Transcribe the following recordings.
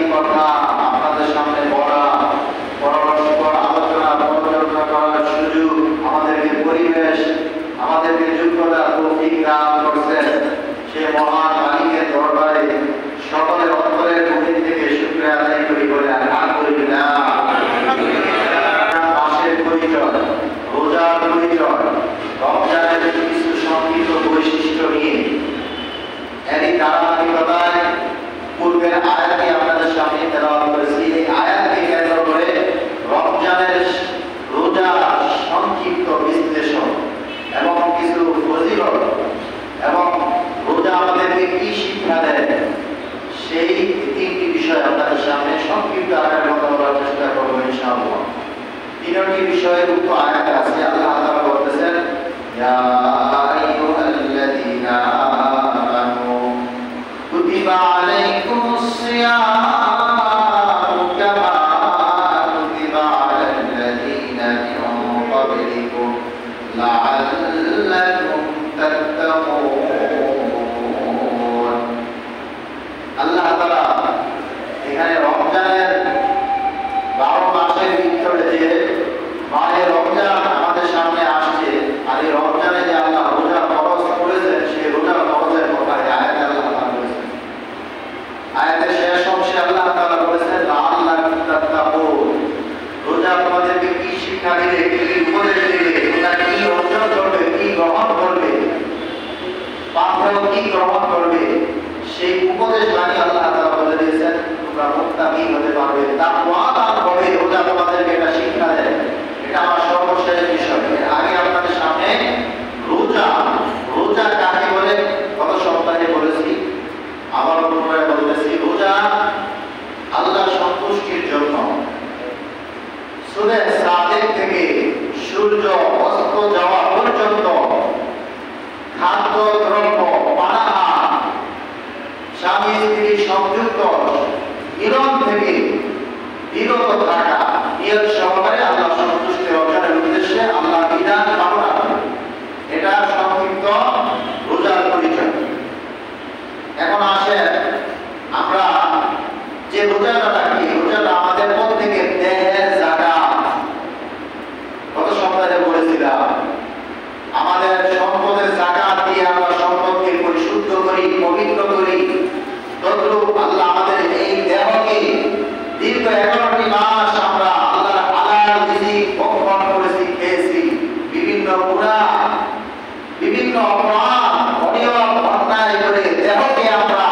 দুইটি কথা আপনাদের সামনে বলা, পরস্পর আলোচনা পর্যালোচনা করার সুযোগ, আমাদেরকে পরিবেশ, আমাদেরকে যোগ্যতা তৌফিক দান করছেন। সে মহান মালিকের দরবারে সকলের অন্তরের গভীর থেকে শুকরিয়া আদায় করি বলে আলহামদুলিল্লাহ। মাসের পরিচয়, রোজার পরিচয়, রমজানের কিছু সংক্ষিপ্ত বৈশিষ্ট্য নিয়ে এরই ধারাবাহিকতায় পূর্বের আয়াতটি আপনাদের সামনে তেলাওয়াত করেছি। এই আয়াতকে কেন্দ্র করে রমজানের রোজার সংক্ষিপ্ত বিশ্লেষণ এবং কিছু ফজিলত এবং রোজা আমাদেরকে কি শিক্ষা দেয় সেই তিনটি বিষয় আপনাদের সামনে সংক্ষিপ্ত আকারে কথা বলার চেষ্টা করবো ইনশাআল্লাহ। তিনটি বিষয়ের উক্ত আয়াত আছে। আল্লাহ তাআলা বলতেছেন, ইয়া আইয়ুহাল্লাযীনা আমানু কুতিবা আলাইকুমুস সিয়াম কামা কুতিবা আলাল্লাযীনা মিন ক্বাবলিকুম লাআল্লাকুম তাত্তাকুন। আল্লাহ তাআলা এখানে রমজানের 12 মাসের ভিতরে যে মাহে রমজান আমাদের সামনে আসছে, আর এই রমজানে যে আল্লাহ রোজা ফরজ করেছেন সেই রোজা ফরজের কথা আয়াতে আল্লাহ তাআলা বলেছেন। আয়াতের শেষ অংশে আল্লাহ তাআলা বলেছেন, লাআল্লাকুম তাত্তাকুন। রোজা তোমাদেরকে কি শিক্ষা দিবে, কি উপদেশ দিবে, তোমরা কি অর্জন করবে, কি গ্রহণ করবে, পাথর কি গ্রহণ করবে, সেই উপদেশ বাণী আল্লাহ তাআলা বলে দিয়েছেন। তোমরা মুত্তাকি হতে পারবে, তাকওয়াদার হবে। রোজা তোমাদেরকে এটা শিক্ষা দেয়। এটা আমার সর্বশেষ বিষয়। আগে আপনাদের সামনে রোজা কাকে বলে গত সপ্তাহে বলেছি, আবার পুনরায় বলতেছি। রোজা আল্লাহর সন্তুষ্টির জন্য সূরা সাদেক থেকে সূর্য অস্ত যাওয়া পর্যন্ত খাদ্য দ্রব্য, পানাহার, স্বামী স্ত্রী সংযুক্ত মিলন থেকে বিরত থাকা, নিয়ত সহকারে আল্লাহ সন্তুষ্টি অর্জনের উদ্দেশ্যে আল্লাহ বিধান পালন করে। এটা সংক্ষিপ্ত রোজার পরিচয়। এখন আসেন আমরা যে রোজাটা রাখি, রোজাটা আমাদের প্রত্যেকের দেহের যাকাত। গত সপ্তাহে বলেছিলাম আমাদের সম্পদের যাকাত দিয়ে আমরা সম্পদকে পরিশুদ্ধ করি, পবিত্র করি। তদ্রূপ আল্লাহ আমাদের এই দেহকে দীর্ঘ 11টি মাস আমরা আল্লাহর হালাল রিজিক ভক্ষণ করেছি, খেয়েছি। বিভিন্ন গুনাহ, বিভিন্ন অপরাধ, অনিয়ম, অন্যায় করে দেহকে আমরা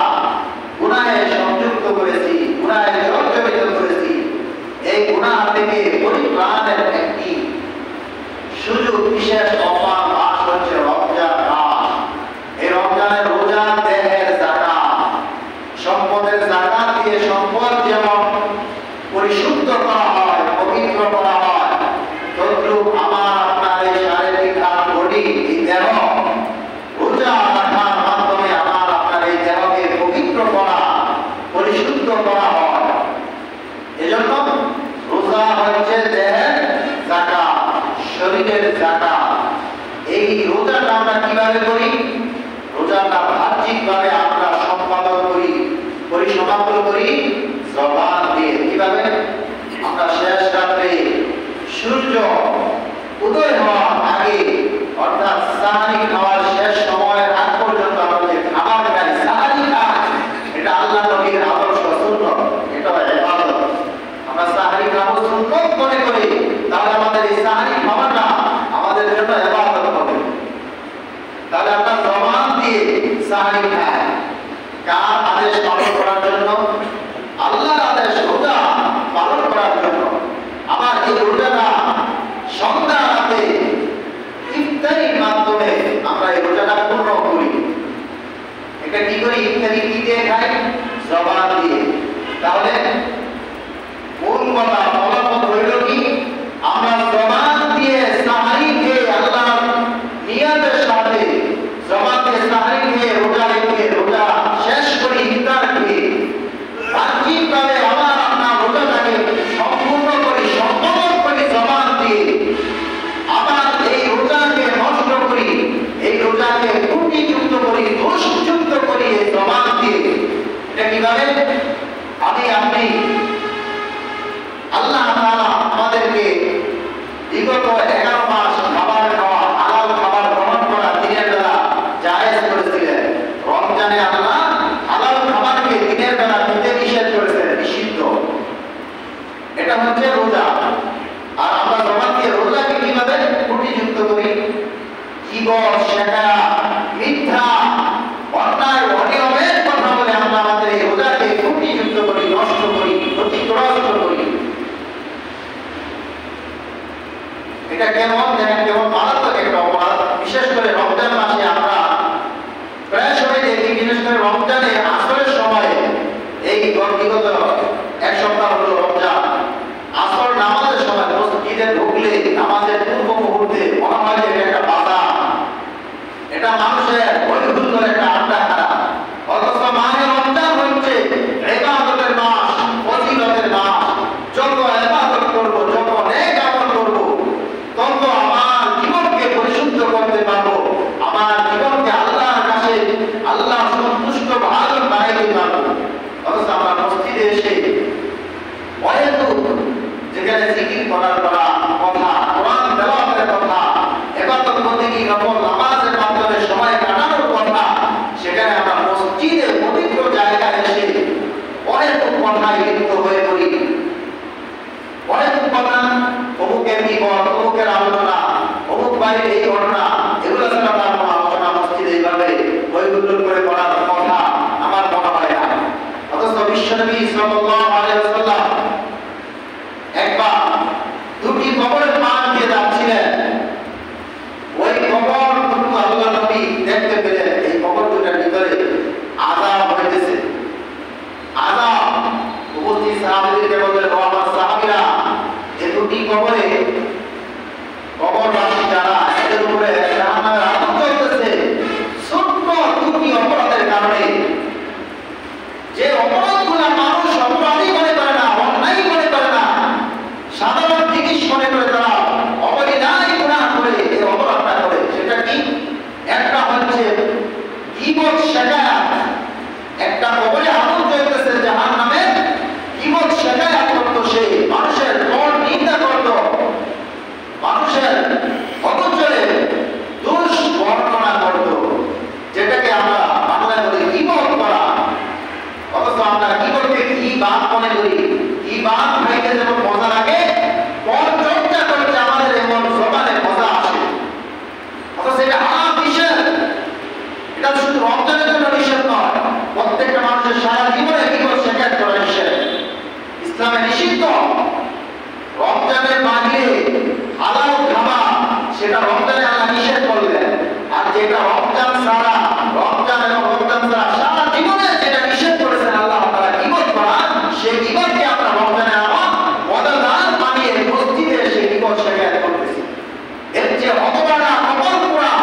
গুনাহে সংযুক্ত করেছি, গুনাহে জর্জরিত করেছি। এই গুনাহ থেকে পরিত্রাণের একটি সুযোগ, বিশেষ অফার মাস হচ্ছে রমজান মাস। এই রমজানের রোজা দেহের যাকাত, সম্পদের যাকাত দিয়ে সম্পদ যেমন পরিশুদ্ধ করা হয়, পবিত্র করা হয়, তদ্রূপ আমার আপনার এই শারীরিক বডি, এই দেহ রোজা রাখার মাধ্যমে আমার আপনার এই দেহকে পবিত্র করা, পরিশুদ্ধ করা হয়। এজন্য রোজা হচ্ছে দেহের যাকাত, শরীরের যাকাত। এই রোজাটা আমরা কিভাবে করি? রোজাটা বাহ্যিকভাবে আমরা সম্পাদন করি, পরিসমাপ্ত করি জবান দিয়ে। কিভাবে? আমরা শেষ রাত্রে সূর্য উদয় হওয়ার আগে, অর্থাৎ সাহারি খাওয়ার শেষ সময়ের আগ পর্যন্ত আমরা যে খাবার খাই, সাহারি খাই, এটা আল্লাহ নবীর আদর্শ, সুন্নাত। এটা ইবাদত। আমরা সাহারি খাবো সুন্নাত মনে করি, তাহলে আমাদের এই সাহারি খাওয়াটা আমাদের জন্য ইবাদত হবে। তাহলে আমরা জবান দিয়ে সাহারি খাই। কার আদেশ পালন করার জন্য? আল্লাহর আদেশ, রোজা পালন করার জন্য। আবার এই রোজাটা সন্ধ্যা রাতে ইফতারির মাধ্যমে আমরা এই রোজাটা পূর্ণ করি। এটা কি করি? ইফতারি কি দিয়ে খাই? জবান দিয়ে। তাহলে মূল কথা, ফলাফল হইল কি? আমরা জবান দিয়ে সাহারি খেয়ে আল্লাহর নিয়তের সাথে জবান দিয়ে সাহারি খেয়ে রোজা রেখে রোজা শেষ করি, ইফতার খেয়ে বাহ্যিকভাবে আমার আপনার রোজাটাকে সম্পূর্ণ করি, সম্পাদন করি জবান দিয়ে। আবার এই রোজাকে নষ্ট করি, এই রোজাকে ত্রুটিযুক্ত করি, দোষযুক্ত করি এই জবান দিয়ে। এটা কিভাবে? আল্লাহ তাআলা আমাদেরকে বিগত 11 মাস খাবার খাওয়া, হালাল খাবার গ্রহণ করা দিনের বেলা জায়েজ করেছিলেন। রমজানে আল্লাহ হালাল খাবারকে দিনের বেলা খেতে নিষেধ করেছেন, নিষিদ্ধ। এটা হচ্ছে রোজা। আর আমরা জবান দিয়ে রোজাকে কিভাবে ত্রুটিযুক্ত করি? জীবন শেখা, মিথ্যা, অন্যায়, অনিয়মের কথা বলে আমরা আমাদের এই রোজাকে ত্রুটিযুক্ত করি, নষ্ট করি, ক্ষতিগ্রস্ত করি। এটা কেমন দেখেন, কেমন মারাত্মক একটা অপরাধ। বিশেষ করে রমজান মাসে আমরা প্রায় সময় দেখি, বিশেষ করে রমজানে আসরের সময়, এই বিগত 1 সপ্তাহ হলো রমজান, আসর নামাজের সময় মসজিদে ঢুকলে নামাজের পূর্ব মুহূর্তে মনে হয় যে এটা একটা বাধা, এটা মানুষের বৈধুল্যের একটা আড্ডা খারাপ। অথচ মাহে রমজান হচ্ছে ইবাদতের মাস, ফজিলতের মাস। যত ইবাদত করব, যত নেক আমল করব, তত আমার জীবনকে পরিশুদ্ধ করতে পারবো, আমার জীবনকে আল্লাহর কাছে আল্লাহ সন্তুষ্ট ভালো বানাইতে পারবো। অথচ আমরা মসজিদে এসে অহেতুক যেখানে জিকির করার কথা, কোরআন তেলাওয়াতের কথা, ইবাদত বন্দেগী, নফল নামাজের মাধ্যমে সময় কাটানোর কথা, সেখানে আমরা মসজিদে পবিত্র জায়গায় এসে অহেতুক কথায় লিপ্ত হয়ে পড়ি। অহেতুক কথা, অমুকের বিপদ, অমুকের আলোচনা, অমুক বাড়ির এই ঘটনা, এগুলো ছাড়া তার কোনো আলোচনা মসজিদে এইভাবে বৈগুল্য করে করার কথা আমার মনে হয় না। অথচ বিশ্বনবী সাল্লাল্লাহু আলাইহি ওয়াসাল্লাম একবার 2টি কবরের পাশ দিয়ে যাচ্ছিলেন। ওই কবর দুটো আল্লাহ নবী দেখতে পেলেন, এই কবর দুটার ভিতরে আযাব হইতেছে। আযাব উপস্থিত সাহাবীদেরকে বললেন, ও আমার সাহাবীরা, এই 2টি কবরে কবরবাসী যারা, এদের উপরে জাহান্নামের আগুন জ্বলতেছে ছোট্ট 2টি অপরাধের কারণে। যে অপরাধগুলো মানুষ অপরাধী মনে করে না, অন্যায় মনে করে না, সাধারণ জিনিস মনে করে তারা অপরিণায় গুনাহ করে এই অপরাধটা করে। সেটা কি? একটা হচ্ছে গীবত শিকায়াত। একটা কবরে আগুন জ্বলতেছে জাহান্নামে, গীবত শিকায়াত করতো সে, মানুষের পর নিন্দা করতো, মানুষের অপচয়ে দোষ বর্ণনা করতো, যেটাকে আমরা বাংলায় বলি গীবত করা। অথচ আমরা গীবতকে গীবাত মনে করি। গীবাত খাইতে যেমন মজা লাগে, পরচর্চা করতে আমাদের এমন জবানে মজা আসে। অথচ এটা হারাম নিষেধ। এটা শুধু রমজানের জন্য নিষেধ নয়, প্রত্যেকটা মানুষের সারা জীবনে গীবত শিকায়াত করা নিষেধ, ইসলামে নিষিদ্ধ। রমজানের বাহিরে হালাল খাওয়া, সেটা রমজানে আল্লাহ নিষেধ করলেন। আর যেটা রমজান ছাড়া, রমজান এবং রমজান ছাড়া সারা জীবনে যেটা নিষেধ করেছেন আল্লাহ তাআলা গীবত করা, সেই গীবতকে আমরা রমজানে আবার মজাদার বানিয়ে মসজিদে এসে গীবত শিকায়াত করতেছি। এর যে হতবাড়া, কপাল পোড়া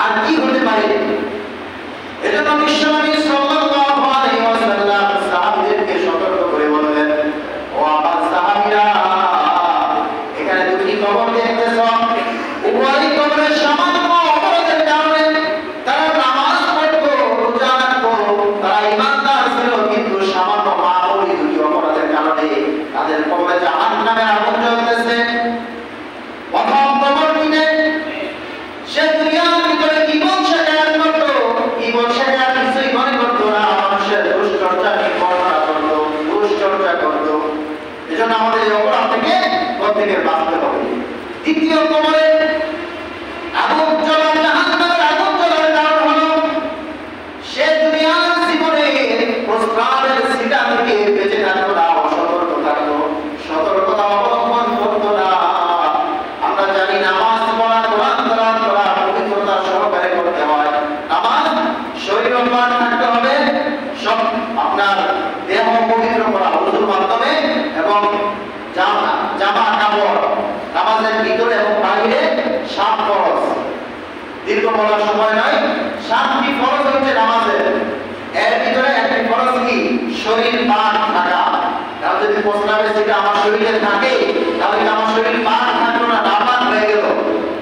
আর কি হতে পারে? এজন্য বিশ্বনবী সাল্লাল্লাহু আলাইহি ওয়াসাল্লাম সাহাবীদেরকে সতর্ক করে বললেন, ও আমার সাহাবীরা, এখানে 2টি কবর দেখতেছ, উভয় কবরের সামান্য অপরাধের কারণে তারা নামাজ পড়তো, রোজা রাখতো, তারা ঈমানদার ছিল, কিন্তু সামান্য মামুলি 2টি অপরাধের কারণে তাদের কবরে জাহান্নামের আগুন জ্বলতেছে। প্রথম কবর কিনে সে দুনিয়ার ভিতরে গীবত শিকায়াত করতো, গীবত শিকায়াত কিছুই মনে করতো না, মানুষের দুশ্চর্চা নিয়ে বর্ণনা করতো, দুশ্চর্চা করতো। এজন্য আমাদের এই অপরাধ থেকে প্রত্যেকের বাঁচতে হবে। দ্বিতীয় কবরে আগুন জ্বলা, জাহান্নামের আগুন জ্বলার কারণ হলো সে দুনিয়ার জীবনে প্রস্রাবের ছিটা থেকে বেঁচে থাকতো না, অসতর্ক থাকতো, সতর্কতা অবলম্বন করতো না। আমরা জানি নামাজ পড়া, কোরআন তেলাওয়াত করা পবিত্রতা সহকারে করতে হয়। নামাজ শরীর পাক থাকতে হবে, সব আপনার দেহ পবিত্র করা ওযুর মাধ্যমে, এবং জামা কাপড় নামাজের ভিতরে এবং বাইরে 7 ফরজ। দীর্ঘ বলার সময় নয়, 7টি ফরজ হচ্ছে নামাজের। এর ভিতরে একটি ফরজ কি? শরীর পাক থাকা। তাহলে যদি প্রস্রাবের ছিটা আমার শরীরে থাকে, তাহলে আমার শরীর পাক থাকলো না, নাপাক হয়ে গেল,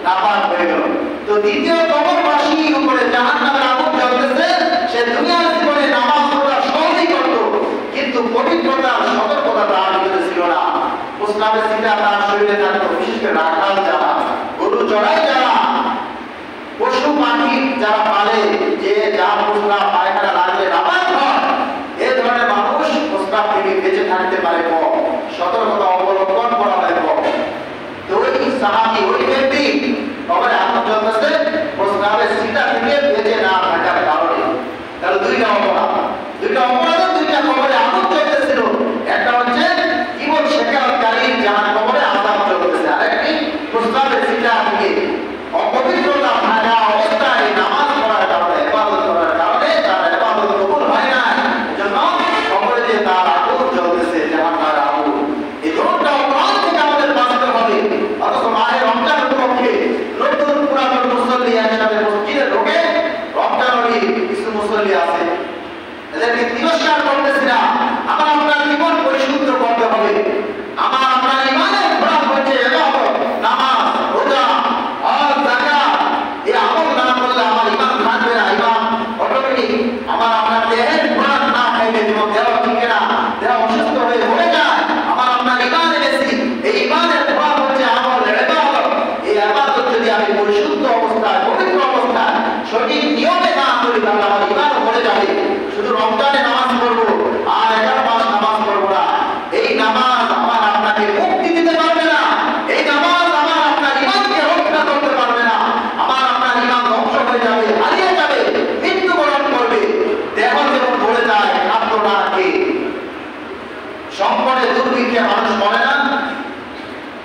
নাপাক হয়ে গেল। তো দ্বিতীয় কবরবাসীর উপরে জাহান্নামের আগুন জ্বলতেছে। সে দুনিয়ার জীবনে নামাজ পড়া সহজেই করতো, কিন্তু পবিত্রতার প্রস্রাবের ছিটা তার শরীরে থাকতো, বিশেষ করে রাখাল যারা, গরু চড়াই যারা, পশু পাখি যারা পালে, যে যা প্রস্রাব পায়খানা লাগলে নামাজ হয়, এই ধরনের মানুষ প্রস্রাব থেকে বেঁচে থাকতে পারে কম, সতর্কতা অবলম্বন করা হয় কম। তো ওই সাহাবী, ওই ব্যক্তি কবরে আগুন জ্বলতেছে প্রস্রাবের ছিটা থেকে বেঁচে না থাকার কারণে। তাহলে দুইটা অপরাধ, দুইটা কবরে আগুন জ্বলতেছিল। একটা হচ্ছে জীবন শেখাকারীর জাহান কবরে আযাব চলতেছে, আরেকটি প্রস্রাবের ছিটা থেকে অপবিত্রতা থাকা অবস্থায় নামাজ পড়ার কারণে, ইবাদত করার কারণে তার ইবাদত কবুল হয় না, এজন্য কবরে যে তার আগুন জ্বলতেছে, জাহান্নামের আগুন। এই দুটো অপরাধ থেকে আমাদের বাঁচতে হবে। অথচ মায়ের রমজান উপলক্ষে নতুন পুরাতন মুসল্লি একসাথে মসজিদে ঢোকে, রমজানেরই কিছু মুসল্লি আছে, এদেরকে তিরস্কার করতেছি না। আমার আপনার জীবন পরিশুদ্ধ করতে হবে। আমার আপনার ইমানের খোরাক হচ্ছে ইবাদত, নামাজ, রোজা, হজ, যাকাত। এই আমল না করলে আমার ইমান থাকবে না, ইমান অটোমেটিক আমার আপনার দেহের খোরাক না খাইলে যেমন দেহ ঠিক না, দেহ অসুস্থ হয়ে মরে যায়। আমার আপনার ইমান এনেছি, এই ইমানের খোরাক হচ্ছে আমল, ইবাদত। এই ইবাদত যদি আমি পরিশুদ্ধ অবস্থায়, পবিত্র অবস্থায়, সঠিক নিয়মে না করি, তাহলে আমার ইমান মরে যাবে। শুধু রমজানে নামাজ পড়বো আর 11 মাস নামাজ পড়বো না, এই নামাজ আমার আপনাকে মুক্তি দিতে পারবে না। এই নামাজ আমার আপনার ইমানকে রক্ষা করতে পারবে না। আমার আপনার ইমান ধ্বংস হয়ে যাবে, হারিয়ে যাবে, মৃত্যুবরণ করবে। দেহ যেমন মরে যায়, খাদ্য না খেয়ে। সংকটে দুর্ভিক্ষে মানুষ মরে না।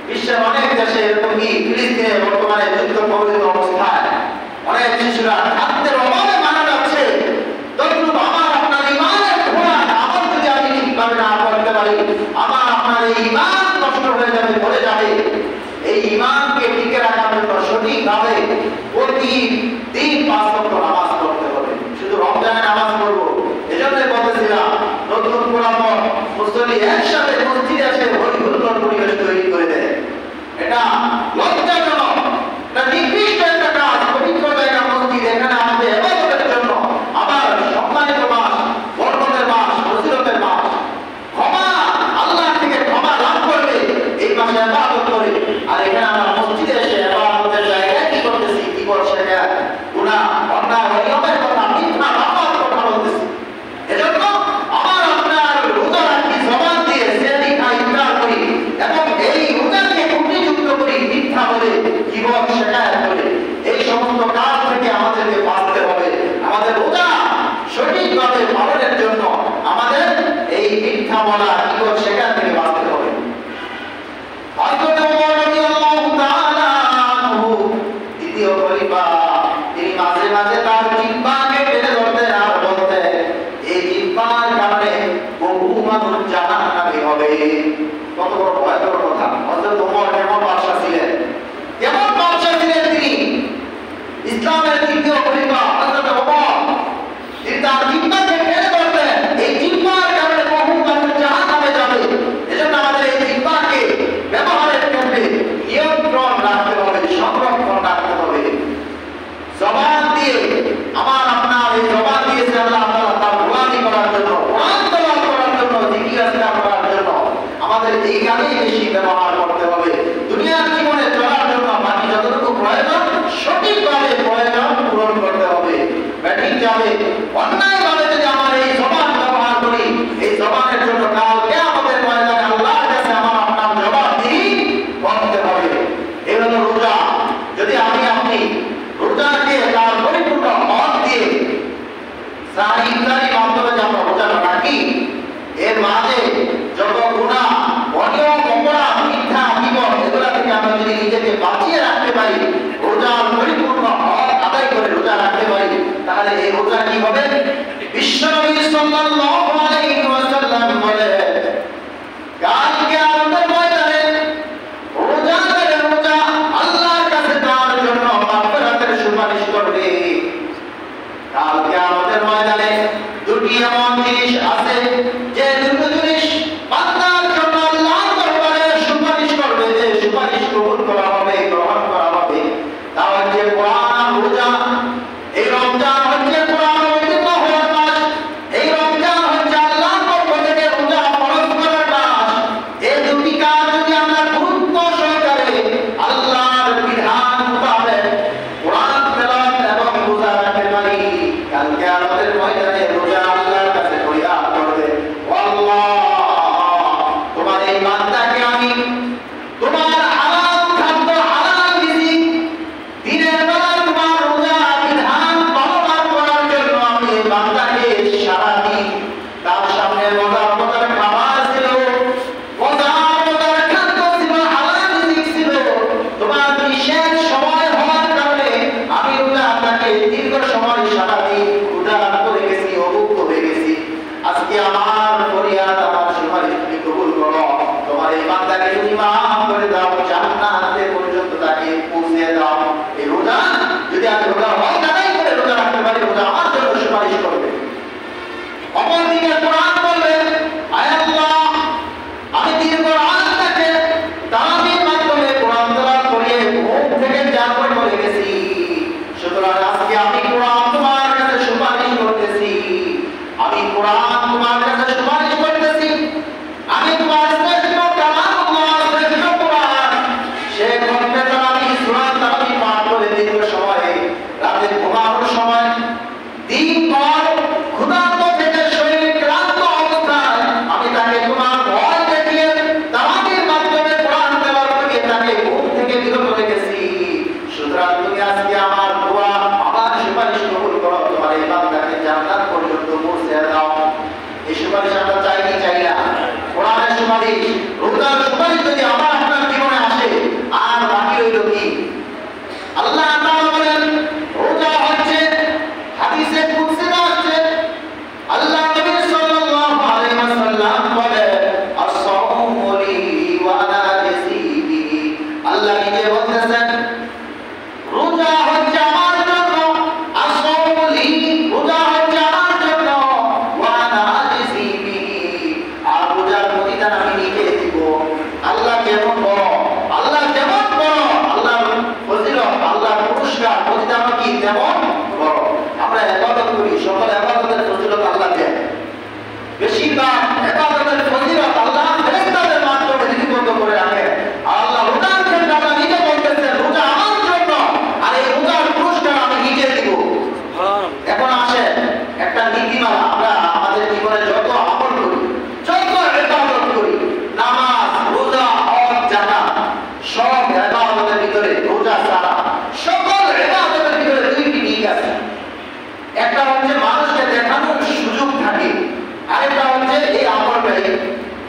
বিশ্বের অনেক দেশে এরকমই, ফিলিস্তিনে বর্তমানে যুদ্ধ প্রবলিত অবস্থায় অনেক শিশুরা খাদ্যের অভাবে মারা যাচ্ছে। তদ্রূপ আমার আপনার ইমানের খোরাক আমল যদি আমি ঠিকভাবে না করতে পারি, আমার আপনার এই ইমান নষ্ট হয়ে যাবে, মরে যাবে। এই ইমানকে টিকে রাখার জন্য সঠিকভাবে প্রতিদিন 5 ওয়াক্ত নামাজ পড়তে হবে। শুধু রমজানে নামাজ পড়বো, এজন্যই বলতেছিলাম নতুন পুরাতন মুসল্লি একসাথে মসজিদে এসে হই হুল্লোড় পরিবেশ তৈরি করে দেয়। এটা লজ্জাজনক, এটা নিকৃষ্ট একটা কাজ। পবিত্র জায়গা মসজিদ, এখানে আমাদের ইবাদতের জন্য, আবার সম্মানিত মাস, বরকতের মাস, ফজিলতের মাস, ক্ষমা, আল্লাহ থেকে ক্ষমা লাভ করবে এই মাসে ইবাদত করে। আর এখানে আমরা মসজিদে এসে ইবাদতের জায়গায় কি করতেছি? কি করছে? গুনাহ, অন্যায়, অনিয়মের কথা, মিথ্যা বানোয়াট কথা বলতেছি। এজন্য আমার আপনার রোজা রাখি, জবান দিয়ে সেহরি খাই, ইফতার করি, এবং এই রোজাকে ত্রুটিযুক্ত করি, মিথ্যা বলে, জীবন শেখায়ত করে। এই সমস্ত কাজ থেকে আমাদেরকে বাঁচতে হবে। আমাদের রোজা সঠিকভাবে পালনের জন্য আমাদের এই মিথ্যা বলা, জীবন শেখার থেকে বাঁচতে হবে। হযরত ওমর রাদিয়াল্লাহু তাআলা আনহু দ্বিতীয় খলিফা, তিনি মাঝে মাঝে তার জিহ্বাকে টেনে ধরতেন আর বলতেন, এই জিহ্বার কারণে বহু মানুষ জাহান্নামী হবে। কত বড় ভয়ঙ্কর কথা! হযরত ওমর কেমন বাদশা ছিলেন, কেমন বাদশা ছিলেন তিনি! ইসলামের তৃতীয় খলিফা হযরত ওমর, তিনি তার জিহ্বাকে টেনে ধরতেন, এই জিহ্বার কারণে বহু মানুষ জাহান্নামে যাবে। এজন্য আমাদের এই জিহ্বাকে ব্যবহারের ক্ষেত্রে নিয়ন্ত্রণ রাখতে হবে, সংরক্ষণ রাখতে হবে। জবান দিয়ে, আমার আপনার এই জবান দিয়েছে আল্লাহ তাআলা তার গোলামি করার জন্য, কোরআন তেলাওয়াত করার জন্য, জিকির আজকার করার জন্য। আমাদের এই গানেই বেশি ব্যবহার করতে হবে। দুনিয়ার জীবনে চলার জন্য বাকি যতটুকু প্রয়োজন, সঠিকভাবে প্রয়োজন পূরণ করতে হবে। ব্যাটিং যাবে, অন্যায়ভাবে যদি আমার এই জবান ব্যবহার করি, এই জবানের জন্য কালকে আমাদের ময়দানে আল্লাহর কাছে আমার আপনার জবাবদিহি করতে হবে। এই হলো রোজা। যদি আমি আপনি রোজাকে তার পরিপূর্ণ হক দিয়ে সাহারি ইফতারির মাধ্যমে যে আমরা রোজাটা রাখি, এর মাঝে যত গুনাহ, অনিয়ম, অপরাধ, মিথ্যা, জীবন, এগুলা থেকে আমরা যদি নিজেকে বাঁচিয়ে রাখতে পারি, রোজার পরিপূর্ণ হক আদায় করে রোজা রাখতে পারি, তাহলে এই রোজা কি হবে? বিশ্বনবী সাল্লাল্লাহু আলাইহি ওয়াসাল্লাম বলে, কালকে আমাদের ময়দানে রোজাদারের রোজা আল্লাহর কাছে তার জন্য মাগফিরাতের সুপারিশ করবে। কালকে আমাদের ময়দানে দুটি এমন জিনিস আছে, যে দুটো জিনিস বান্দার জন্য আল্লাহর দরবারে সুপারিশ করবে, যে সুপারিশ কবুল করা হবে, গ্রহণ করা হবে। তা হচ্ছে কোরআন আর রোজা। এই রমজান হচ্ছে কোরআন অবতীর্ণ এই বান্দাকে আমি তোমার হালাল খাদ্য হালাল রিজিক দিনের বেলা তোমার রোজা বিধান পালন করার জন্য আমি এই বান্দাকে সারাদিন তার সামনে মজার মজার খাবার ছিল, মজার মজার খাদ্য ছিল, হালাল রিজিক ছিল। তোমার বিশেষ সময় হওয়ার কারণে আমি রোজা তাকে দীর্ঘ সময় সারাদিন ক্ষুধা করে গেছি, অভুক্ত হয়ে গেছি। আজকে আমার ফরিয়াদ, আমার সুপারিশ তুমি কবুল করো। তোমার এই বান্দাকে তুমি মাফ করে দাও, জান্নাতে পর্যন্ত তাকে পৌঁছে দাও। এই রোজা যদি আমি রোজা হক আদায় করে রোজা রাখতে পারি, রোজা আমার জন্য সুপারিশ করবে। অপরদিকে কোরআন বলবে, আয় আল্লাহ, আমি দীর্ঘ রাত থেকে তারাবির মাধ্যমে কোরআন তেলাওয়াত করিয়ে ঘুম থেকে জাগর হয়ে গেছি। সুতরাং আজকে আমি কোরআন তোমার কাছে সুপারিশ করতেছি, আমি কোরআন তোমার কাছে সুপারিশ করতেছি। আমি তোমার শ্রেষ্ঠ কালামুল্লাহ, শ্রেষ্ঠ কোরআন, সে গ্রন্থে আমি সূরা তারাবি পাঠ করে দীর্ঘ সময়ে রাতে ঘুমানোর সময় দিনভর ক্ষুধার্ত থেকে শরীর ক্লান্ত অবস্থায় আমি তাকে তোমার ভয় দেখিয়ে তারাবির মাধ্যমে কোরআন তেলাওয়াত করিয়ে তাকে ঘুম থেকে বিরত রেখেছি। সুতরাং তুমি আজকে আমার দোয়া, আমার সুপারিশ কবুল করো। তোমার এই বান্দাকে জান্নাত পর্যন্ত পৌঁছে দাও। এই সুপারিশ আমরা চাই কি চাই না? কোরআনের সুপারিশ, রোজার সুপারিশ যদি আমার আপনার জীবনে আসে, আর বাকি রইল কি? আল্লাহ তাআলা বলেন, রোজা হচ্ছে, হাদিসে কুদসিতে আছে, আল্লাহ নবী সাল্লাল্লাহু আলাইহি ওয়াসাল্লাম বলেন, আস-সাওমু লি ওয়া আনা আজজি বিহি। আল্লাহ নিজে বলতেছেন, রোজা হচ্ছে আমার জন্য, আস-সাওমু লি, রোজা হচ্ছে আমার জন্য, ওয়া আনা আজজি বিহি, আর রোজার প্রতিদান আমি নিজে দিব। আল্লাহ কেমন বড়, আল্লাহ কেমন বড়, আল্লাহর ফজিলত, আল্লাহর পুরস্কার, প্রতিদান কি তেমন বড়। আমরা ইবাদত করি, সকল ইবাদতের ফজিলত আল্লাহ দেন। বেশিরভাগ ইবাদতের ফজিলত আল্লাহ ফেরেশতাদের মাধ্যমে লিপিবদ্ধ করে রাখেন। আল্লাহ রোজার ক্ষেত্রে আল্লাহ নিজে বলতেছেন, রোজা আমার জন্য, আর এই রোজার পুরস্কার আমি নিজে দিব। এখন আসে একটা নীতিমালা, আমরা আমাদের জীবনে যত আমল করি, যত ইবাদত করি, নামাজ, রোজা, হজ, যাকাত, সব ইবাদতের ভিতরে রোজা ছাড়া সকল ইবাদতের ভিতরে দুইটি দিক আছে। একটা হচ্ছে মানুষকে দেখানোর সুযোগ থাকে, আরেকটা হচ্ছে এই আমলটাই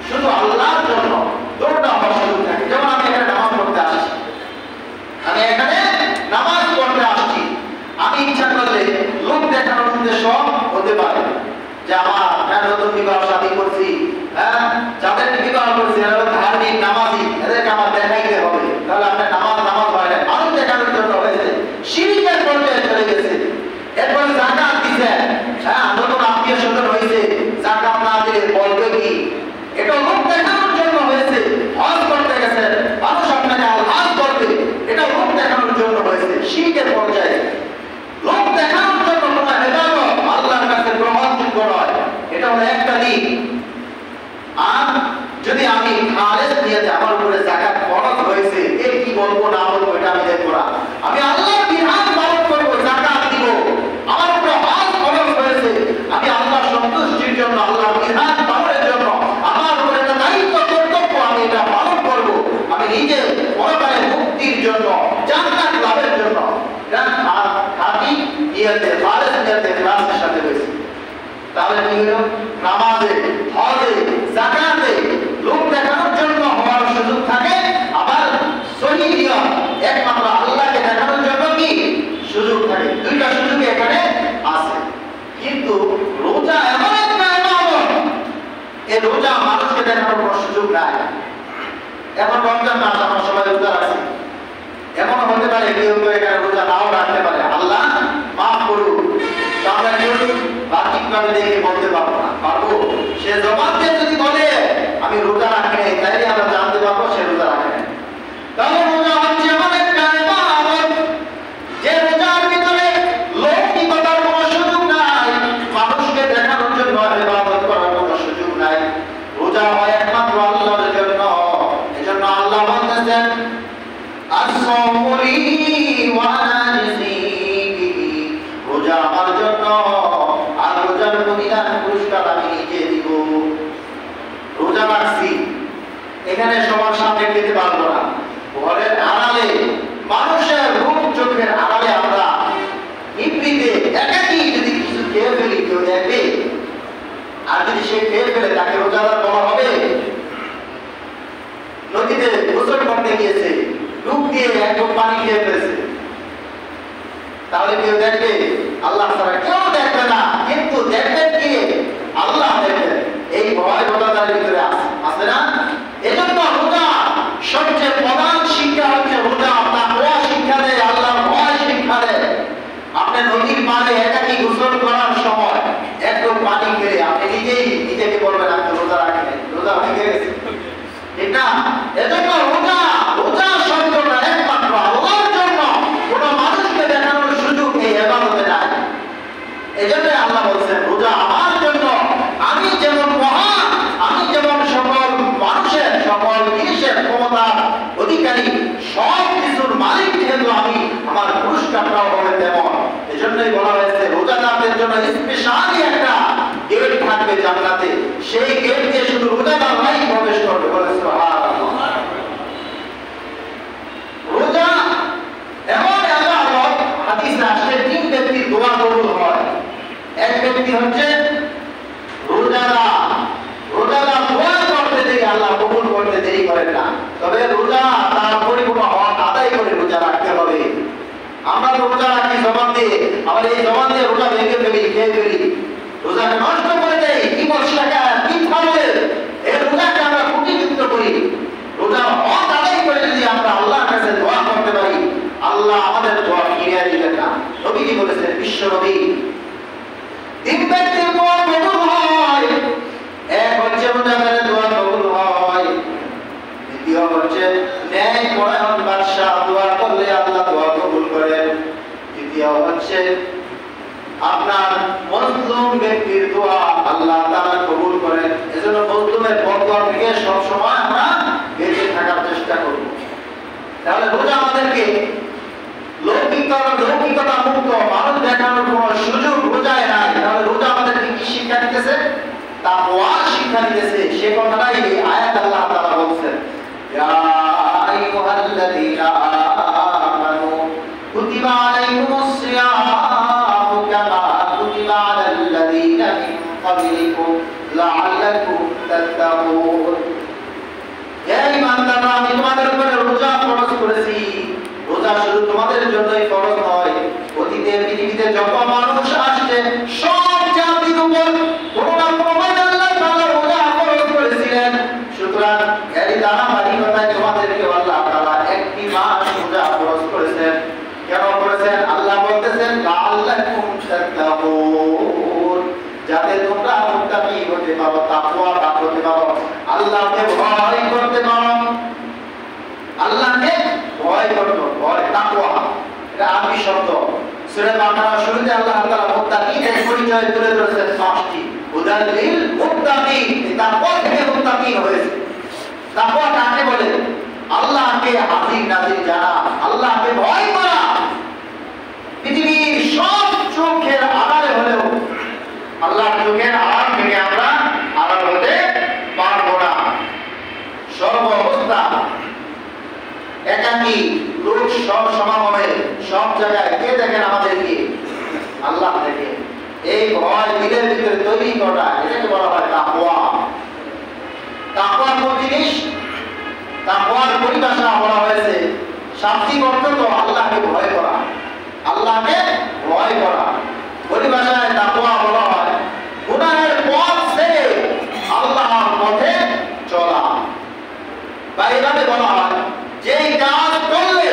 শুধু আল্লাহর জন্য দৌড়টা হওয়ার সুযোগ থাকে। যেমন আমি এখানে নামাজ পড়তে আসছি, আমি এখানে নামাজ পড়তে আসছি, আমি ইচ্ছা করলে লোক দেখানোর উদ্দেশ্য হতে পারে যে আমার নতুন বিবাহ শাদী করছি, যাদের বিবাহ করছি এরা ধার্মিক নামাজি, এদেরকে আমার দেখাইতে হবে। তাহলে আপনার নামাজ হয় না, মানুষ দেখানোর জন্য হয়েছে, শিরকের পর্যায়ে চলে গেছে। এরপরে যাকাত দিছে, নতুন আত্মীয় স্বজন হয়েছে, যাকাত না দিলে বলবে কি? এটা লোক দেখানোর জন্য হয়েছে। হজ করতে গেছে, মানুষ আপনাকে হজ করবে, এটা লোক দেখানোর জন্য হয়েছে। শিরকের পর্যায়ে লোক দেখানোর জন্য কোনো ইবাদত আল্লাহর কাছে গ্রহণযোগ্য নয়। এটা হলো একটা দিক। আর যদি আমি খালেস নিয়তে আমার উপরে যাকাত ফরজ হয়েছে, এর কি বলবো না বলবো এটা আমি দেখবো না। আমি আল্লাহর বিধান পালন করব, যাকাত দিব। আমার উপরে হজ ফরজ হয়েছে, আমি আল্লাহর সন্তুষ্টির জন্য, আল্লাহর বিধান পালনের জন্য আমার উপরে একটা দায়িত্ব, কর্তব্য, আমি এটা পালন করব। আমি নিজে পরকালে মুক্তির জন্য, জান্নাত লাভের জন্য। এটা খাঁটি নিয়তে, খালেস নিয়তে, ইখলাসের সাথে হয়েছে। তাহলে কি হলো? নামাজে, হজে, যাকাতে লোক দেখানোর জন্য হওয়ার সুযোগ থাকে, আবার সহিহ নিয়ত একমাত্র আল্লাহকে দেখানোর জন্য কি সুযোগ থাকে। দুইটা সুযোগ এখানে আছে। কিন্তু রোজা এমন একটা ইবাদত, এই রোজা মানুষকে দেখানোর কোনো সুযোগ নাই। এখন রমজান মাস, আমরা সবাই রোজা রাখছি, এমন হতে পারে কেউ কেউ এখানে রোজা নাও রাখতে পারে, আল্লাহ মাফ করুন। আমরা কেউ বাহ্যিকভাবে দেখে বলতে পারবো না, পারবো? সে জবাব দিয়ে যদি বলে আমি রোজা রাখি নাই, তাইলে আমরা জানতে পারবো সে রোজা রাখে নাই। তাহলে রোজা হচ্ছে এমন একটা ইবাদত, যে রোজার ভিতরে লৌকিকতার কোনো সুযোগ নাই, মানুষকে দেখানোর জন্য ইবাদত করার কোনো সুযোগ নাই। রোজা হয় একমাত্র আল্লাহর জন্য। এজন্য আল্লাহ বলতেছেন, আস-সাওমু লি ওয়া আনা আজজি বিহি, রোজা আমার জন্য, আর রোজার প্রতিদান পুরস্কার আমি নিজে দিব। এখানে সবার সামনে খেতে পারবো না, ঘরের আড়ালে, মানুষের রূপ চোখের আড়ালে আমরা ইবরিতে একাকি যদি কিছু খেয়ে ফেলি, কেউ দেখবে? আর যদি সে খেয়ে ফেলে তাকে রোজাদার বলা হবে? নদীতে গোসল করতে গিয়েছে, ডুব দিয়ে একদম পানি খেয়ে ফেলেছে, তাহলে কেউ দেখবে? আল্লাহ ছাড়া কেউ দেখবে না, কিন্তু দেখবেন কি? আল্লাহ দেখবেন। এই ভয় রোজাদারের ভিতরে আছে না? এজন্য রোজা সবচেয়ে প্রধান শিক্ষা হচ্ছে রোজা তাকওয়া শিক্ষা দেয়, আল্লাহর ভয় শিক্ষা দেয়। আপনি নদীর পাড়ে একাকি গোসল করার সময় একটু পানি খেলে আপনি নিজেকে বলবেন আপনি রোজা রাখেন, রোজা ভেঙে গেছে, ঠিক না? এজন্য রোজা শব্দটা একমাত্র আল্লাহর জন্য, কোন মানুষকে দেখানোর সুযোগ এই ইবাদতে নাই। এজন্য আল্লাহ বলছেন রোজা আমার জন্য, আমি যেমন মহান, আমি যেমন সকল মানুষের সকল জিনিসের ক্ষমতার অধিকারী, সব কিছুর মালিক যেহেতু আমি, আমার পুরস্কারটাও হবে তেমন। এজন্যই বলা হয়েছে রোজাদারদের জন্য স্পেশালি একটা গেট থাকবে জান্নাতে, সেই গেট দিয়ে শুধু রোজাদাররাই প্রবেশ করবে। বলে সুবহানাল্লাহ। রোজা এমন ইবাদত, হাদিসে আসছে তিন ব্যক্তির দোয়া কবুল হয়। এক ব্যক্তি হচ্ছে রোজাদার দোয়া করতে দেরি, আল্লাহ কবুল করতে দেরি করেন না, তবে রোজা তার পরিপূর্ণ হক আদায় করে রোজা রাখতে হবে। আমরা তো রোজা রাখি জবান দিয়ে, আবার এই জবান দিয়ে রোজা ভেঙে ফেলি, খেয়ে ফেলি, রোজাকে নষ্ট করে দেই, কি বর্ষাকা কি খাবে, এই রোজাকে আমরা ক্ষতিযুক্ত করি। রোজার হক আদায় করে যদি আমরা আল্লাহর কাছে দোয়া করতে পারি, আল্লাহ আমাদের দোয়া ফিরিয়ে দিবেন না। নবীজি বলেছেন, বিশ্ব নবী, তিন ব্যক্তির দোয়া কবুল হয়। এক হচ্ছে রোজাদারের দোয়া কবুল হয়, দ্বিতীয় হচ্ছে ন্যায় পরায়ণ বাদশা দোয়া করলে আল্লাহ দোয়া কবুল করেন, তৃতীয় হচ্ছে আপনার মজলুম ব্যক্তির দোয়া আল্লাহ তাআলা কবুল করেন। এজন্য মজলুমের বদয়া থেকে সব সময় আমরা বেঁচে থাকার চেষ্টা করব। তাহলে রোজা আমাদেরকে লৌকিকতা মুক্ত মানুষ দেখানোর কোনো সুযোগ রোজায় নাই। তাহলে রোজা আমাদেরকে কি শিক্ষা দিতেছে? তাকওয়া শিক্ষা দিতেছে। সে কথাটাই আয়াত আল্লাহ তাআলা বলছেন, ইয়া আইয়ুহাল্লাযীনা আমানু কুতিবা আলাইকুমুস সিয়ামু কামা কুতিবা আলাল্লাযীনা মিন ক্বাবলিকুম লাআল্লাকুম তাত্তাকুন। হে ঈমানদাররা, আমি তোমাদের উপরে রোজা ফরজ করেছি। রোজা শুধু তোমাদের জন্যই ফরজ নয়, অতীতে পৃথিবীতে যত মানুষ আসছে সব জাতির উপর কোনো না কোনোভাবে আল্লাহ তাআলা রোজা ফরজ করেছিলেন। সুতরাং এই ধারাবাহিকতায় তোমাদেরকে আল্লাহ তাআলা একটি মাস রোজা ফরজ করেছেন। কেন করেছেন? আল্লাহ বলতেছেন, লাআল্লাকুম তাত্তাকুন, যাতে তোমরা মুত্তাকি হতে পারো, তাকওয়া রাখতে পারো, আল্লাহকে ভয় করতে পারো। আল্লাহকে ভয় করতে, ভয় তাকওয়া এটা আরবি শব্দ। সূরা বাকারার শুরুতে আল্লাহ তাআলা মুত্তাকিদের পরিচয় তুলে ধরেছেন 5টি। হুদাল লিল মুত্তাকিন, তাকওয়া থেকে মুত্তাকিন হয়েছে। তাকওয়া কাকে বলে? আল্লাহকে হাজির নাজির জানা, আল্লাহকে ভয় করা। পৃথিবীর সব চোখের আড়ালে হলেও আল্লাহর চোখের আড়াল থেকে আমরা আড়াল হতে পারবো না। সর্ব অবস্থা একাকী লোক সব সমাগমে সব জায়গায় কে দেখেন আমাদেরকে? আল্লাহ দেখে। এই ভয় দিলের ভিতরে তৈরি করা, এটাকে বলা হয় তাকওয়া। তাকওয়া কোন জিনিস? তাকওয়ার পরিভাষা বলা হয়েছে, শাব্দিক অর্থ তো আল্লাহকে ভয় করা, আল্লাহকে ভয় করা। পরিভাষায় তাকওয়া বলা হয় গুনাহের পথ ছেড়ে আল্লাহর পথে চলা। বা এইভাবে বলা হয়, যেই কাজ করলে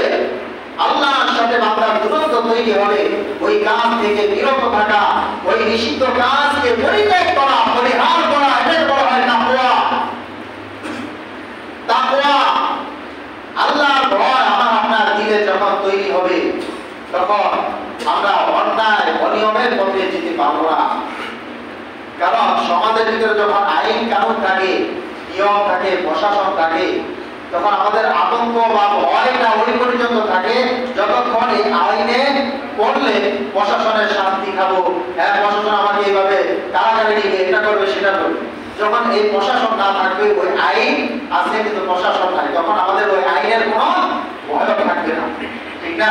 আল্লাহর সাথে বান্দার দূরত্ব তৈরি হবে, ওই কাজ থেকে বিরত থাকা, ওই নিষিদ্ধ কাজকে পরিত্যাগ করা, পরিহার করা, এটাকে বলা হয় তাকওয়া। তাকওয়া, আল্লাহর ভয় আমার আপনার দিলে যখন তৈরি হবে, তখন আমরা অন্যায় অনিয়মের পথে যেতে পারবো না। কারণ সমাজের ভিতরে যখন আইন কানুন থাকে, নিয়ম থাকে, প্রশাসন থাকে, তখন আমাদের আতঙ্ক বা ভয়টা ওই পর্যন্ত থাকে যতক্ষণ এই আইনে পড়লে প্রশাসনের শাস্তি খাবো, হ্যাঁ প্রশাসন আমাকে এইভাবে কারাগারে নিবে, এটা করবে সেটা করবে। যখন এই প্রশাসন না থাকবে, ওই আইন আছে কিন্তু প্রশাসন নাই, তখন আমাদের ওই আইনের কোনো ভয় থাকবে না, ঠিক না?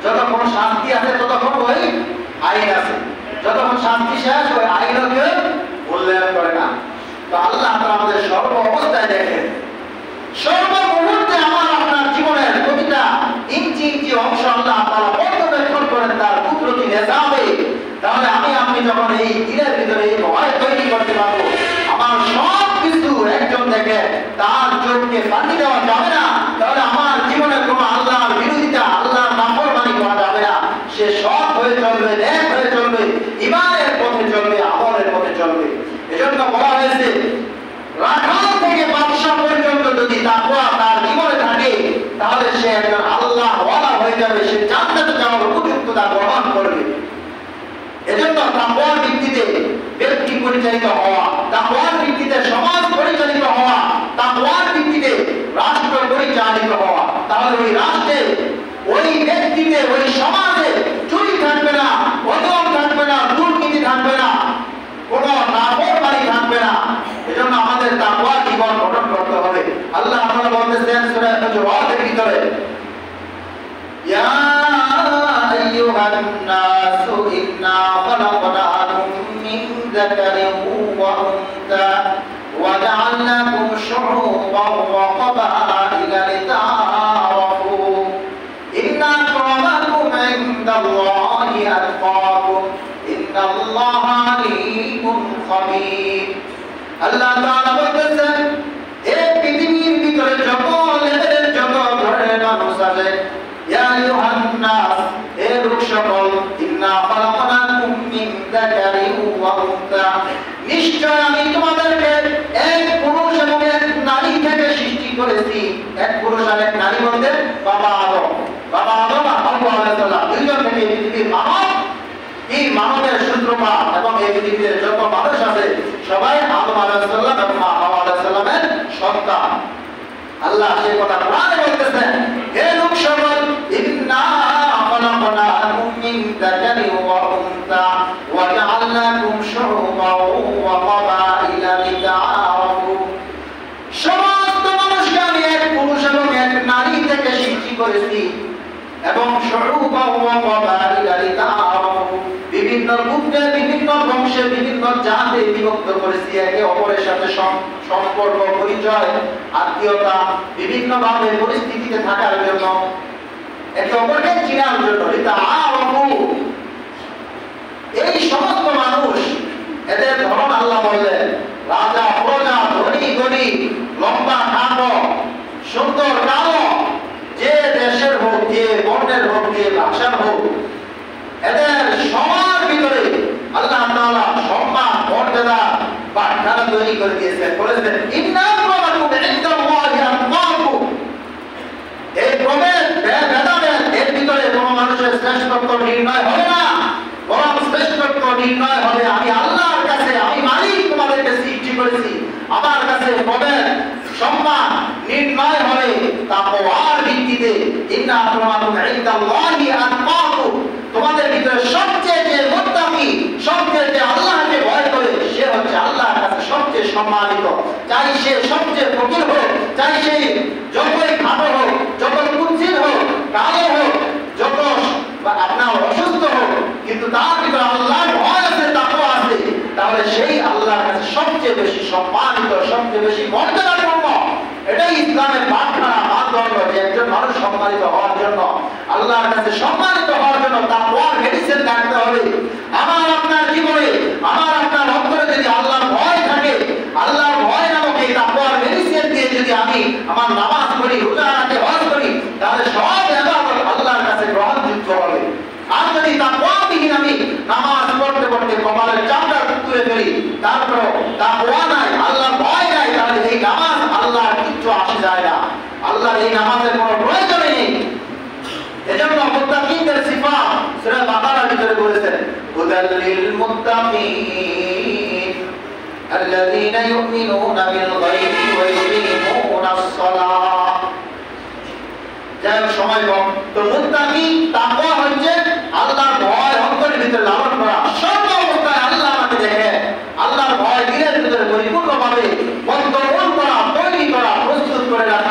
যতক্ষণ শান্তি আছে ততক্ষণ ওই আইন আছে, যতক্ষণ শান্তি শেষ ওই আইনও কেউ মূল্যায়ন করে না। তো আল্লাহ তাআলা আমাদের সর্ব অবস্থায় দেখেন, সর্ব মুহূর্তে আমার আপনার জীবনের প্রতিটা ইঞ্চি ইঞ্চি অংশ আল্লাহ তাআলা পর্যবেক্ষণ করেন তার কুদরতি নিজামে। তাহলে আমি আপনি যখন এই দিনের ভিতরে এই ভয় তৈরি করতে পারবো, আমার সব কিছু একজন দেখে তার চোখকে ফাঁকি দেওয়া যাবে না, তাহলে আমার জীবনের কোনো আল্লাহর বিরোধিতা, আল্লাহর নাফরমানি করা যাবে না। সে সৎ হয়ে চলবে, নেক হয়ে চলবে, ঈমানের পথে চলবে, আমলের পথে চলবে। এজন্য বলা হয়েছে রাখাল থেকে বাদশা পর্যন্ত যদি তাকওয়া তার জীবনে থাকে, তাহলে সে একজন আল্লাহ ওয়ালা হয়ে যাবে, সে জান্নাতে যাওয়ার উপযুক্ততা গ্রহণ করবে। এজন্য তাকওয়ার ভিত্তিতে ব্যক্তি পরিচালিত হওয়া, তাকওয়ার ভিত্তিতে সমাজ পরিচালিত হওয়া, তাকওয়ার ভিত্তিতে রাষ্ট্র পরিচালিত হওয়া, তাহলে ওই রাষ্ট্রে, ওই ব্যক্তিতে, ওই সমাজে চুরি থাকবে না, অনিয়ম থাকবে না, দুর্নীতি থাকবে না, কোন নাফরমানি থাকবে না। এজন্য আমাদের তাকওয়ার জীবন গঠন করতে হবে। আল্লাহ তাআলা বলতেছেন সূরা হুজুরাতের ভিতরে, ইয়া আইয়ুহান নাসু ইন্না খালাকনাকুম মিন যাকারিন ওয়া উনসা ওয়া জাআলনাকুম শুউবান ওয়া ক্বাবাইলা লিতাআরাফু ইন্না আক্রামাকুম ইনদাল্লাহি আতকাকুম ইন্নাল্লাহা আলীমুন খাবীর। আল্লাহ তাআলা বলতেছেন, এই পৃথিবীর ভিতরে যত লেভেলের, যত ধরনের মানুষ আছে, ইয়া আইয়ুহান নাস, হে লোক সকল, ইন্না খালাকনাকুম মিন যাকারিন ওয়া উনসা, নিশ্চয় আমি তোমাদেরকে এক পুরুষ এবং এক নারী থেকে সৃষ্টি করেছি। এক পুরুষ আর এক নারী বলতে বাবা আদম আর হাওয়া আলাইহিস সালাম, দুইজন থেকে পৃথিবীর মানব, এই মানবের সূত্রপাত, এবং এই পৃথিবীতে যত মানুষ আছে সবাই আদম আলাইহিস সালাম এবং হাওয়া আলাইহিস সালামের সন্তান। আল্লাহ সেই কথা কোরআনে বলতেছেন, হে লোক সকল, ইন্না খালাকনাকুম মিন যাকারিন ওয়া উনসা ওয়া জাআলনাকুম শুউবান ওয়া ক্বাবাইলা লিতাআরাফু, সমস্ত মানুষকে আমি এক পুরুষ এবং এক নারী থেকে সৃষ্টি করেছি, এবং শুউবান ওয়া ক্বাবাইলা লিতাআরাফু, বিভিন্ন গোত্রে, বিভিন্ন বংশে, বিভিন্ন জাতে বিভক্ত করেছি, একে অপরের সাথে সম্পর্ক, পরিচয়, আত্মীয়তা, বিভিন্ন ভাবে পরিস্থিতিতে থাকার জন্য, একে অপরকে চিনার জন্য। এই সমস্ত মানুষ, এদের ধরন আল্লাহ বললেন, রাজা প্রজা, ধনী গরিব, লম্বা খাটো, সুন্দর কালো, যে দেশের হোক, যে বর্ণের হোক, যে ভাষার হোক, এদের সবার ভিতরে আল্লাহ তাআলা সম্মান, মর্যাদা, বাটখারা তৈরি করে দিয়েছেন। বলেছেন, ইন্না আক্রামাকুম ইনদাল্লাহি আতকাকুম, এই প্রভেদ, ভেদাভেদ, এর ভিতরে কোন মানুষের শ্রেষ্ঠত্ব নির্ণয় হবে না, বরং শ্রেষ্ঠত্ব নির্ণয় হবে আমি আল্লাহর কাছে। আমি মালিক তোমাদেরকে সৃষ্টি করেছি, আমার কাছে প্রভেদ, সম্মান নির্ণয় হবে তাকওয়ার ভিত্তিতে। ইন্না আক্রামাকুম ইনদাল্লাহি আতকাকুম, তোমাদের ভিতরে সবচেয়ে যে মুত্তাকি, সবচেয়ে যে আল্লাহকে ভয় করে, সে হচ্ছে আল্লাহর কাছে সবচেয়ে সম্মানিত। চাই সে সবচেয়ে ফকির হোক, চাই সে যতই খাটো হোক, যত কুৎসিত হোক, কালো হোক, যত আপনার অসুস্থ হোক, কিন্তু তার ভিতরে আল্লাহর ভয় আছে, তাকওয়া আছে, তাহলে সেই আল্লাহর কাছে সবচেয়ে বেশি সম্মানিত, সবচেয়ে বেশি মর্যাদাপূর্ণ। এটাই ইসলামের বাটখারা, মানদণ্ড, যে একজন মানুষ সম্মানিত হওয়ার জন্য, আল্লাহর কাছে সম্মানিত হওয়ার জন্য তাকওয়ার মেডিসিন থাকতে হবে। আমার আপনার জীবনে, আমার আপনার অন্তরে যদি আল্লাহর ভয় থাকে, আল্লাহর ভয় নামক এই তাকওয়ার মেডিসিন দিয়ে যদি আমি আমার নামাজ পড়ি, রোজা রাখি, হজ করি, তাহলে সব ইবাদত আল্লাহর কাছে গ্রহণযোগ্য হবে। আর যদি তাকওয়াবিহীন আমি নামাজ পড়তে পড়তে কপালের চামড়া তুলে ফেলি, তারপর তাকওয়া নাই, আল্লাহর ভয় নাই, তাহলে এই নামাজ আল্লাহর কিচ্ছু আসে যায় না, আল্লাহর এই নামাজের কোনো প্রয়োজনই নেই। এজন্য মুত্তাকিনদের সিফাত সূরা বাকারার ভিতরে বলেছেন, হুদাল লিল মুত্তাকিন আল্লাযীনা ইউমিনুনা বিল গায়বি ওয়া ইউকিমুনাস সালাহ। যাই সময় কম, তো মুত্তাকি, তাকওয়া হচ্ছে আল্লাহর ভয় অন্তরের ভিতরে লালন করা, সর্ব অবস্থায় আল্লাহ আমাকে দেখে, আল্লাহর ভয় দিলের ভিতরে পরিপূর্ণভাবে বন্ধন করা, তৈরি করা, প্রস্তুত করে রাখা।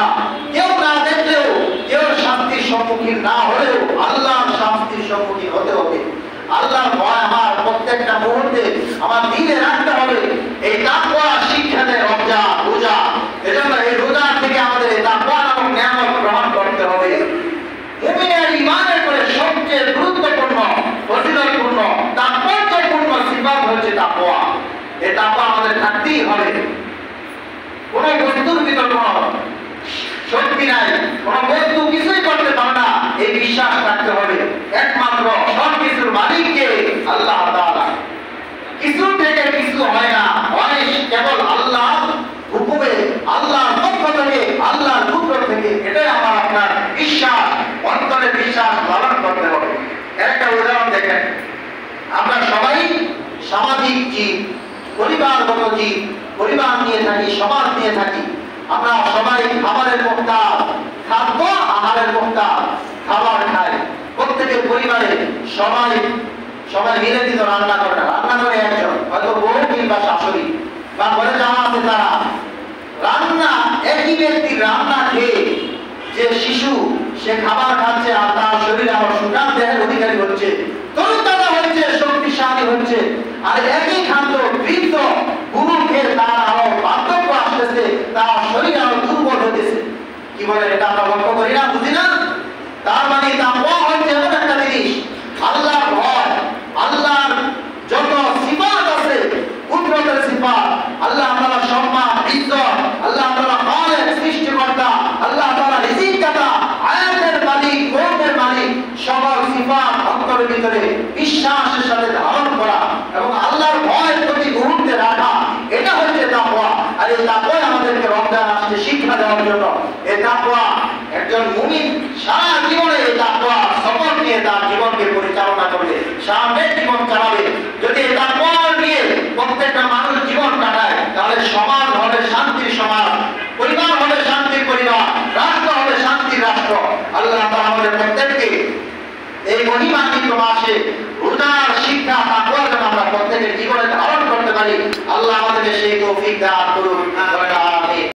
দেখেন আমরা সবাই সামাজিক জীব, পরিবারগত জীব, পরিবার নিয়ে থাকি, সমাজ নিয়ে থাকি। আমরা সবাই খাবারের মুখতার, খাদ্য আহারের মুখতার, খাবার খাই। প্রত্যেকের পরিবারে সবাই সবাই মিলে দিত রান্না করে না, রান্না করে একজন, হয়তো বউ কিংবা শাশুড়ি বা ঘরে যাওয়া আছে তারা। রান্না একই ব্যক্তির রান্না খেয়ে যে শিশু সে খাবার খাচ্ছে আর তার শরীরে আবার সুঠাম দেহের অধিকারী হচ্ছে, তরুণতাজা হচ্ছে, শক্তিশালী হচ্ছে। আর একই খাদ্য বৃদ্ধ গুরু খেয়ে তার আরো পার্থক্য আসতেছে, তার শরীর আরো দুর্বল হতেছে। কি বলে এটা আমরা লক্ষ্য করি না, বুঝি না? তার মানে তাকওয়া হচ্ছে এমন একটা জিনিস, আল্লাহর ভয়, আল্লাহর যত সিফাত আছে, কুদরতের সিফাত, আল্লাহ তাআলা সম্মান, ইজ্জত, আল্লাহ তাআলা খালেক, সৃষ্টিকর্তা, আল্লাহ তাআলা রিজিকদাতা, আয়াতের মালিক, কওমের মালিক, সকল সিফাত অন্তরের ভিতরে বিশ্বাসের সাথে ধারণ করা এবং আল্লাহর ভয়ের প্রতি মুহূর্তে রাখা, এটা হচ্ছে তাকওয়া। আর এই তাকওয়া আমাদেরকে রমজান আসছে শিক্ষা দেওয়ার জন্য। এই তাকওয়া একজন মুমিন সারা জীবনে এই তাকওয়া সফল নিয়ে তার জীবনকে পরিচালনা করবে, সামনের জীবন চালাবে। যদি এই তাকওয়া নিয়ে প্রত্যেকটা মানুষ জীবন কাটায়, তাহলে সমাজ হবে শান্তির সমাজ, পরিবার হবে শান্তির পরিবার, রাষ্ট্র হবে শান্তির রাষ্ট্র। আল্লাহ তাআলা আমাদের প্রত্যেককে এই মহিমান্বিত মাসে